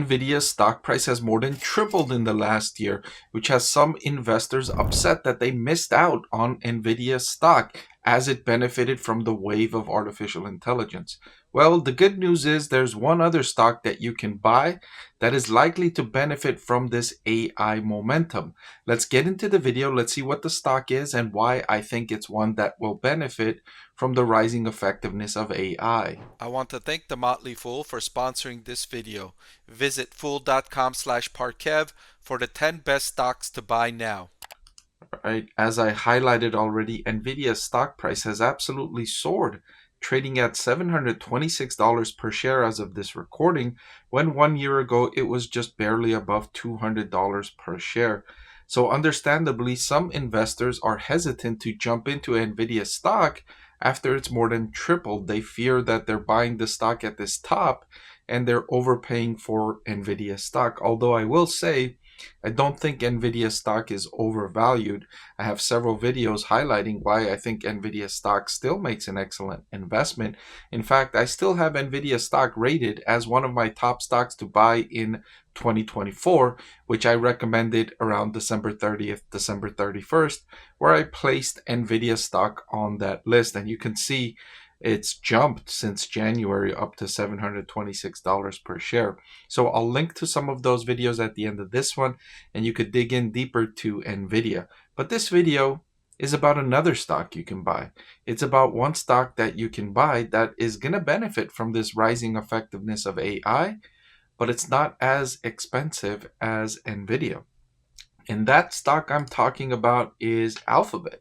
Nvidia's stock price has more than tripled in the last year, which has some investors upset that they missed out on Nvidia's stock as it benefited from the wave of artificial intelligence. Well, the good news is there's one other stock that you can buy that is likely to benefit from this AI momentum. Let's get into the video. Let's see what the stock is and why I think it's one that will benefit from the rising effectiveness of AI. I want to thank the Motley Fool for sponsoring this video. Visit fool.com/Parkev for the 10 best stocks to buy now. Right, as I highlighted already, Nvidia's stock price has absolutely soared, trading at $726 per share as of this recording, when 1 year ago it was just barely above $200 per share. So understandably, some investors are hesitant to jump into Nvidia stock after it's more than tripled. They fear that they're buying the stock at this top and they're overpaying for Nvidia stock. Although I will say, I don't think Nvidia stock is overvalued. I have several videos highlighting why I think Nvidia stock still makes an excellent investment. In fact, I still have Nvidia stock rated as one of my top stocks to buy in 2024, which I recommended around December 30th, December 31st, where I placed Nvidia stock on that list. And you can see it's jumped since January up to $726 per share. So I'll link to some of those videos at the end of this one, and you could dig in deeper to Nvidia. But this video is about another stock you can buy. It's about one stock that you can buy that is going to benefit from this rising effectiveness of AI, but it's not as expensive as Nvidia. And that stock I'm talking about is Alphabet.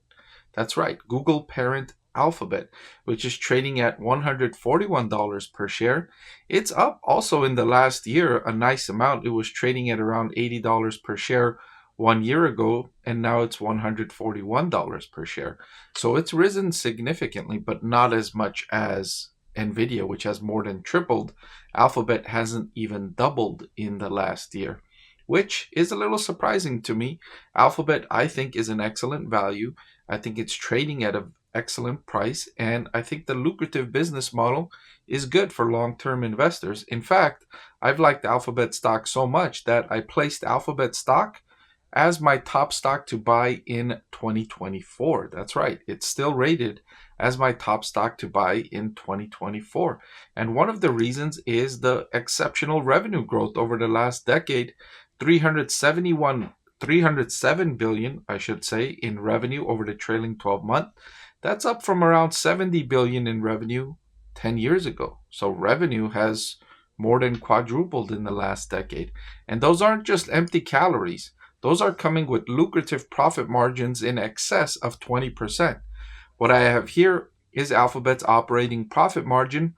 That's right, Google parent Alphabet, which is trading at $141 per share. It's up also in the last year a nice amount. It was trading at around $80 per share 1 year ago, and now it's $141 per share. So it's risen significantly, but not as much as Nvidia, which has more than tripled. Alphabet hasn't even doubled in the last year, which is a little surprising to me. Alphabet, I think, is an excellent value. I think it's trading at an excellent price, and I think the lucrative business model is good for long-term investors. In fact, I've liked Alphabet stock so much that I placed Alphabet stock as my top stock to buy in 2024. That's right, it's still rated as my top stock to buy in 2024. And one of the reasons is the exceptional revenue growth over the last decade. 307 billion, I should say, in revenue over the trailing 12 months. That's up from around 70 billion in revenue 10 years ago. So revenue has more than quadrupled in the last decade. And those aren't just empty calories. Those are coming with lucrative profit margins in excess of 20%. What I have here is Alphabet's operating profit margin,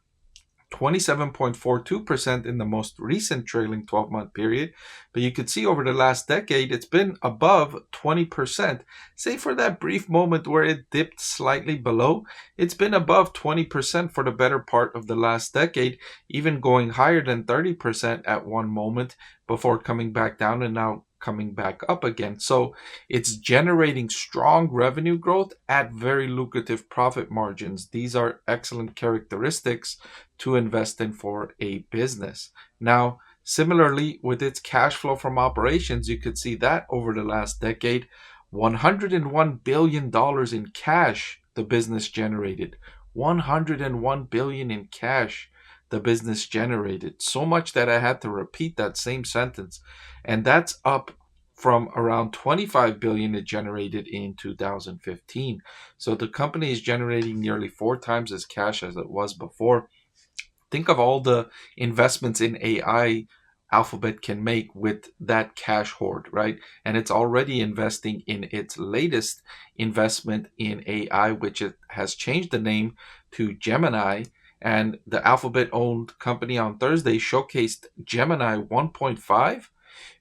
27.42% in the most recent trailing 12-month period. But you could see over the last decade, it's been above 20%. Say for that brief moment where it dipped slightly below, it's been above 20% for the better part of the last decade, even going higher than 30% at one moment before coming back down and now coming back up again. So it's generating strong revenue growth at very lucrative profit margins. These are excellent characteristics to invest in for a business. Now, similarly, with its cash flow from operations, you could see that over the last decade, $101 billion in cash the business generated. $101 billion in cash the business generated. So much that I had to repeat that same sentence. And that's up from around 25 billion it generated in 2015. So the company is generating nearly 4 times as cash as it was before. Think of all the investments in AI Alphabet can make with that cash hoard, right? And it's already investing in its latest investment in AI, which it has changed the name to Gemini. And the Alphabet-owned company on Thursday showcased Gemini 1.5,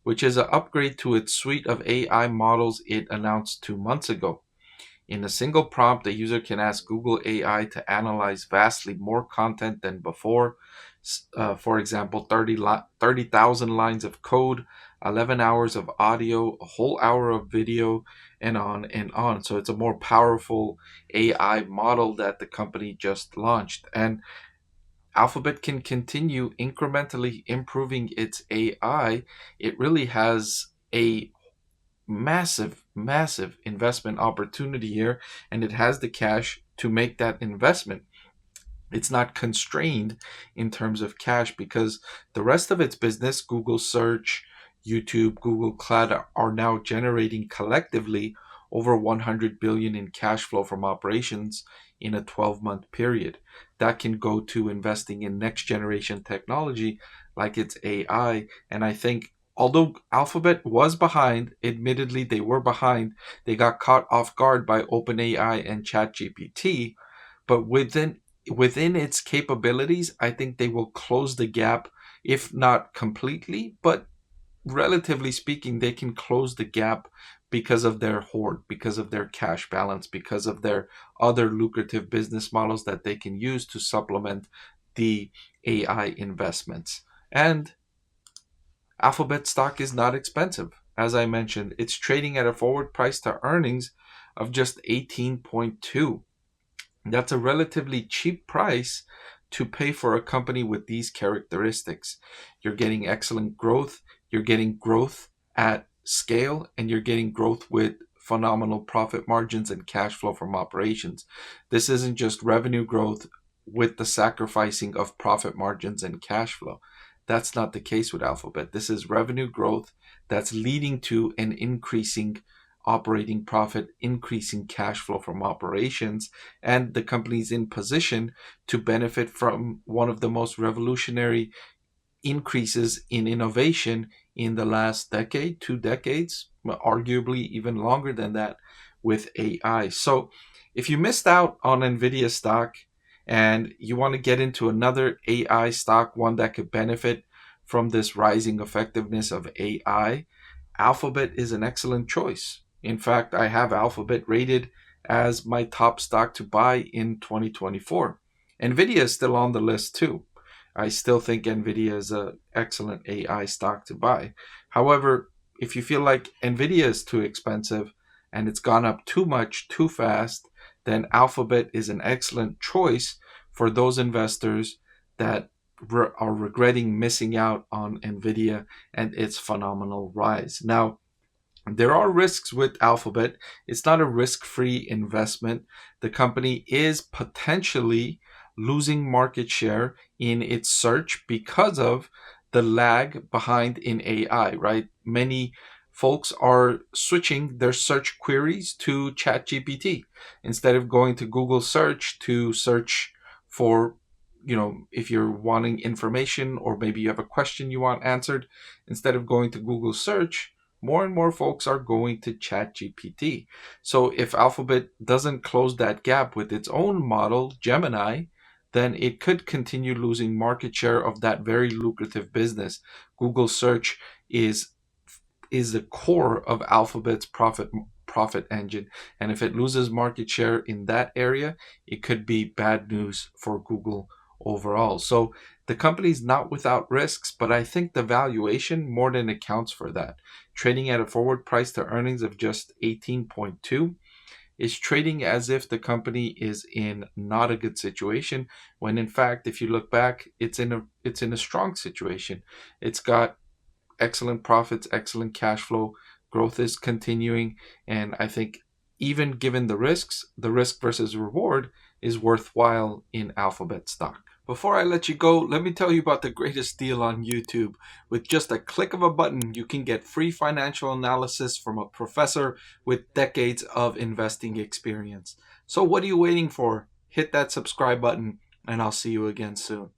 which is an upgrade to its suite of AI models it announced 2 months ago. In a single prompt, the user can ask Google AI to analyze vastly more content than before. For example, 30,000 lines of code, 11 hours of audio, a whole hour of video, and on and on. So it's a more powerful AI model that the company just launched. And Alphabet can continue incrementally improving its AI. It really has a massive investment opportunity here, and it has the cash to make that investment. It's not constrained in terms of cash because the rest of its business, Google Search, YouTube, Google Cloud, are now generating collectively over 100 billion in cash flow from operations in a 12-month period. That can go to investing in next generation technology like its AI. And I think although Alphabet was behind, admittedly they were behind, they got caught off guard by OpenAI and ChatGPT, but within its capabilities, I think they will close the gap, if not completely, but relatively speaking, they can close the gap because of their hoard, because of their cash balance, because of their other lucrative business models that they can use to supplement the AI investments. And Alphabet stock is not expensive. As I mentioned, it's trading at a forward price to earnings of just 18.2. That's a relatively cheap price to pay for a company with these characteristics. You're getting excellent growth, you're getting growth at scale, and you're getting growth with phenomenal profit margins and cash flow from operations. This isn't just revenue growth with the sacrificing of profit margins and cash flow. That's not the case with Alphabet. This is revenue growth that's leading to an increasing operating profit, increasing cash flow from operations, and the company's in position to benefit from one of the most revolutionary increases in innovation in the last decade, 2 decades, arguably even longer than that with AI. So if you missed out on Nvidia stock and you want to get into another AI stock, one that could benefit from this rising effectiveness of AI, Alphabet is an excellent choice. In fact, I have Alphabet rated as my top stock to buy in 2024. Nvidia is still on the list too. I still think Nvidia is an excellent AI stock to buy. However, if you feel like Nvidia is too expensive and it's gone up too much too fast, then Alphabet is an excellent choice for those investors that are regretting missing out on Nvidia and its phenomenal rise. Now, there are risks with Alphabet. It's not a risk-free investment. The company is potentially losing market share in its search because of the lag behind in AI, right? Many folks are switching their search queries to ChatGPT instead of going to Google search to search for, if you're wanting information or maybe you have a question you want answered. Instead of going to Google search, more and more folks are going to ChatGPT. So if Alphabet doesn't close that gap with its own model, Gemini, then it could continue losing market share of that very lucrative business. Google search is the core of Alphabet's profit engine, and if it loses market share in that area, it could be bad news for Google overall. So the company's not without risks, but I think the valuation more than accounts for that. Trading at a forward price to earnings of just 18.2 is trading as if the company is in not a good situation, when in fact, if you look back, it's in a strong situation. It's got excellent profits, excellent cash flow, growth is continuing, and I think even given the risks, the risk versus reward is worthwhile in Alphabet stock. Before I let you go, let me tell you about the greatest deal on YouTube. With just a click of a button, you can get free financial analysis from a professor with decades of investing experience. So what are you waiting for? Hit that subscribe button, and I'll see you again soon.